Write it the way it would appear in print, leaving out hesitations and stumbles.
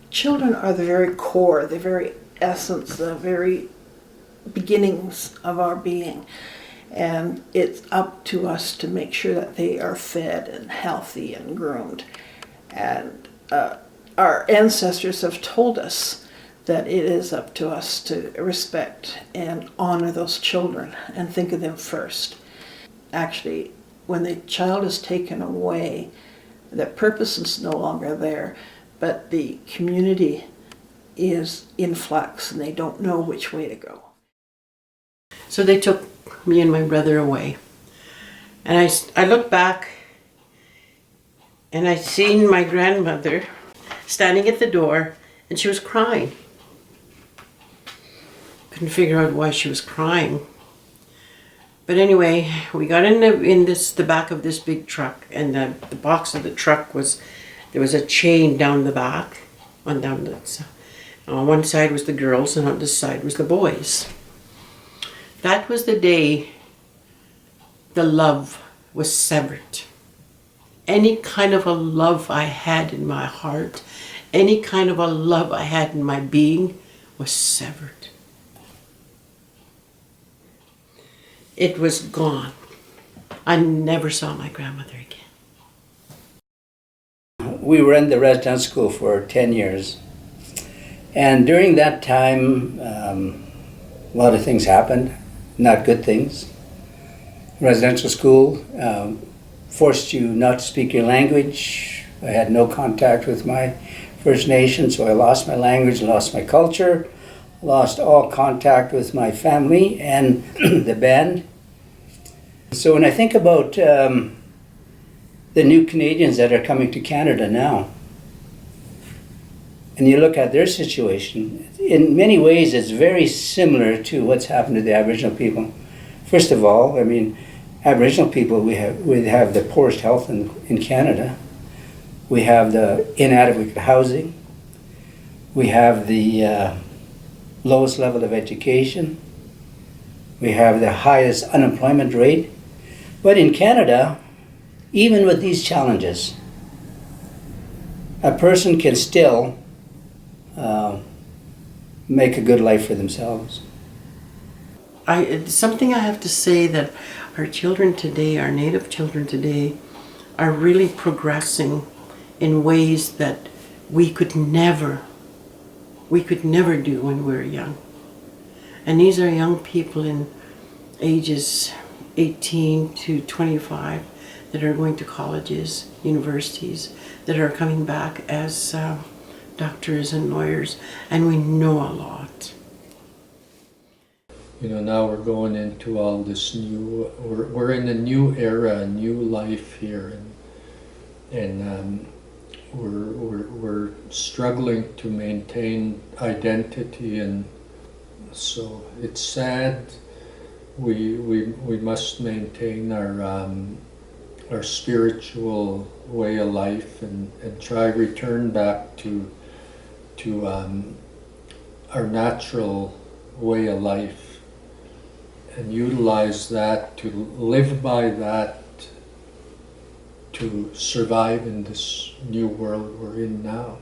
children are the very core, the very essence, the very beginnings of our being. And it's up to us to make sure that they are fed and healthy and groomed. And our ancestors have told us that it is up to us to respect and honor those children and think of them first. Actually, when the child is taken away, the purpose is no longer there, but the community is in flux and they don't know which way to go. So they took me and my brother away. And I look back and I seen my grandmother standing at the door and she was crying. Couldn't figure out why she was crying. But anyway, we got in the back of this big truck, and the box of the truck there was a chain down the back. On one side was the girls and on this side was the boys. That was the day the love was severed. Any kind of a love I had in my heart, any kind of a love I had in my being was severed. It was gone. I never saw my grandmother again. We were in the residential school for 10 years. And during that time, a lot of things happened, not good things. Residential school forced you not to speak your language. I had no contact with my First Nation, so I lost my language, lost my culture, lost all contact with my family and the band. So when I think about the new Canadians that are coming to Canada now, and you look at their situation, in many ways it's very similar to what's happened to the Aboriginal people. First of all, I mean, Aboriginal people, we have the poorest health in Canada. We have the inadequate housing. We have the lowest level of education. We have the highest unemployment rate. But in Canada, even with these challenges, a person can still make a good life for themselves. Something I have to say that our children today, our Native children today, are really progressing in ways that we could never do when we were young. And these are young people in ages 18 to 25 that are going to colleges, universities, that are coming back as doctors and lawyers, and we know a lot. You know, now we're going into all this new, we're in a new era, a new life here, and we're struggling to maintain identity, and so it's sad. We must maintain our spiritual way of life and try return back to our natural way of life and utilize that, to live by that, to survive in this new world we're in now.